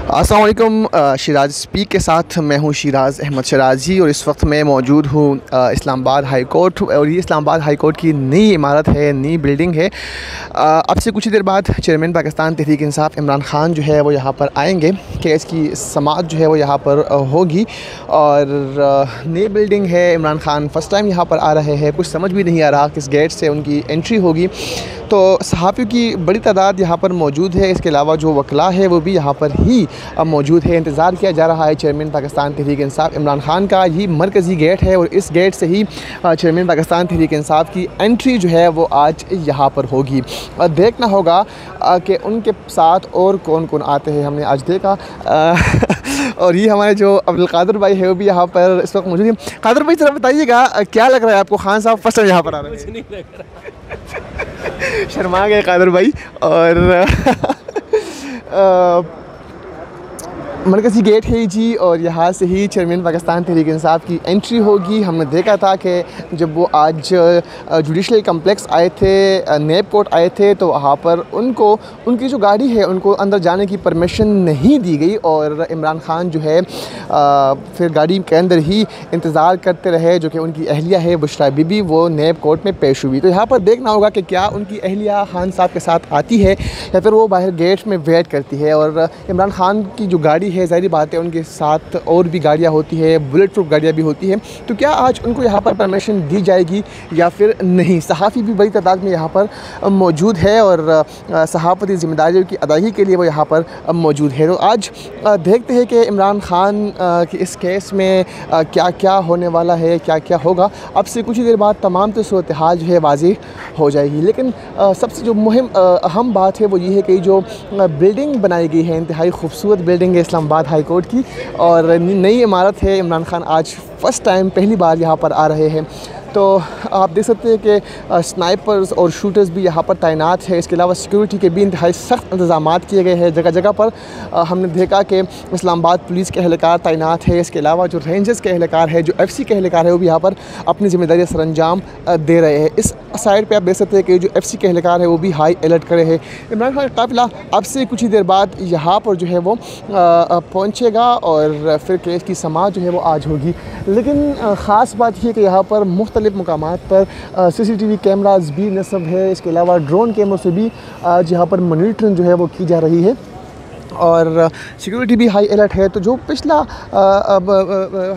अस्सलाम वालेकुम। शिराज स्पीक के साथ मैं हूँ शिराज अहमद शराजी और इस वक्त मैं मौजूद हूँ इस्लामाबाद हाई कोर्ट। और ये इस्लामाबाद हाई कोर्ट की नई इमारत है, नई बिल्डिंग है। अब से कुछ ही देर बाद चेयरमैन पाकिस्तान तहरीक इंसाफ इमरान ख़ान जो है वो यहाँ पर आएंगे। केस की समाअत जो है वो यहाँ पर होगी और नई बिल्डिंग है। इमरान ख़ान फ़र्स्ट टाइम यहाँ पर आ रहे हैं, कुछ समझ भी नहीं आ रहा किस गेट से उनकी एंट्री होगी। तो सहाफ़ियों की बड़ी तादाद यहाँ पर मौजूद है। इसके अलावा जो वकला है वो भी यहाँ पर ही मौजूद है। इंतज़ार किया जा रहा है चेयरमैन पाकिस्तान तहरीक इंसाफ इमरान ख़ान का। ये मरकज़ी गेट है और इस गेट से ही चेयरमैन पाकिस्तान तहरीक इंसाफ की एंट्री जो है वो आज यहाँ पर होगी। देखना होगा कि उनके साथ और कौन कौन आते हैं। हमने आज देखा और ये हमारे जो अब्दुल कादिर भाई है वो भी यहाँ पर इस वक्त मौजूद है। कादिर भाई ज़रा बताइएगा, क्या लग रहा है आपको, खान साहब फर्स्ट टाइम यहाँ पर आ रहे हैं? शर्मा गए कादिर भाई। और मरकज़ी गेट है जी और यहाँ से ही चेयरमैन पाकिस्तान तहरीक इंसाफ की एंट्री होगी। हमने देखा था कि जब वो आज जुडिशल कम्प्लेक्स आए थे, नेब कोर्ट आए थे, तो वहाँ पर उनको उनकी जो गाड़ी है उनको अंदर जाने की परमिशन नहीं दी गई और इमरान ख़ान जो है फिर गाड़ी के अंदर ही इंतज़ार करते रहे। जो कि उनकी अहलिया है बुशरा बीबी, वो नेब कोर्ट में पेश हुई। तो यहाँ पर देखना होगा कि क्या उनकी अहलिया ख़ान साहब के साथ आती है या फिर वो बाहर गेट में वेट करती है। और इमरान ख़ान की जो गाड़ी है, ज़ाहिर बात है उनके साथ और भी गाड़ियाँ होती है, बुलेट प्रूफ गाड़ियाँ भी होती हैं। तो क्या आज उनको यहाँ पर परमिशन दी जाएगी या फिर नहीं। सहाफ़ी भी बड़ी तादाद में यहाँ पर मौजूद है और सहाफ़ती ज़िम्मेदारियों की अदायगी के लिए वो यहाँ पर मौजूद है। तो आज देखते हैं कि इमरान ख़ान की इस केस में क्या क्या होने वाला है, क्या क्या होगा। अब से कुछ ही देर बाद तमाम तो सूरत हाल जो है वाज़ेह हो जाएगी। लेकिन सबसे जो अहम बात है वो ये है कि जो बिल्डिंग बनाई गई है, इंतहाई खूबसूरत बिल्डिंग है इस्लामाबाद हाई कोर्ट की और नई इमारत है। इमरान ख़ान आज फ़र्स्ट टाइम पहली बार यहाँ पर आ रहे हैं। तो आप देख सकते हैं कि स्नाइपर्स और शूटर्स भी यहाँ पर तैनात है। इसके अलावा सिक्योरिटी के भी इंतहाई सख्त इंतजाम किए गए हैं। जगह जगह पर हमने देखा कि इस्लामाबाद पुलिस के एहलकार तैनात है। इसके अलावा जो रेंजर्स के एहलकार है, जो FC के एहलकार है, वो भी यहाँ पर अपनी ज़िम्मेदारी सर अंजाम दे रहे हैं। इस साइड पे आप देख सकते हैं कि जो FC के एहलकार है वो भी हाई अलर्ट करे हैं। इमरान खान का काफ़िला अब से कुछ ही देर बाद यहाँ पर जो है वो पहुँचेगा और फिर केस की समाअत जो है वो आज होगी। लेकिन ख़ास बात यह है कि यहाँ पर मुख्तलिफ़ मुकामात पर CCTV कैमराज भी नस्ब है। इसके अलावा ड्रोन कैमरों से भी आज यहाँ पर मॉनिटरिंग जो है वो की जा रही है और सिक्योरिटी भी हाई अलर्ट है। तो जो पिछला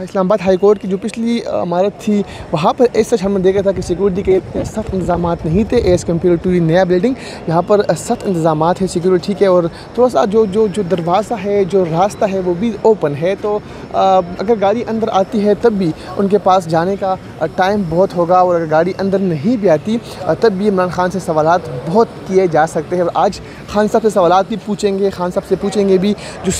इस्लामाबाद हाई कोर्ट की जो पिछली इमारत थी वहाँ पर ऐसा हमने देखा था कि सिक्योरिटी के इतने सख्त इंतजाम नहीं थे एज़ कम्पेयर टू नया बिल्डिंग। यहाँ पर सख्त इंतजाम है सिक्योरिटी के और थोड़ा सा जो दरवाज़ा है, जो रास्ता है वो भी ओपन है। तो अगर गाड़ी अंदर आती है तब भी उनके पास जाने का टाइम बहुत होगा और अगर गाड़ी अंदर नहीं भी आती तब भी इमरान ख़ान से सवालात बहुत किए जा सकते हैं। और आज खान साहब से सवालात भी पूछेंगे, खान साहब से पूछेंगे भी जो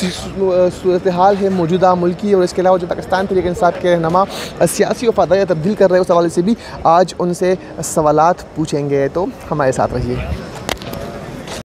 सूरत हाल है मौजूदा मुल्क की और इसके अलावा जो पाकिस्तान तहरीक इंसाफ के रहनुमा सियासी वफादारियाँ तब्दील कर रहे हैं उस हवाले से भी आज उनसे सवालात पूछेंगे। तो हमारे साथ रहिए।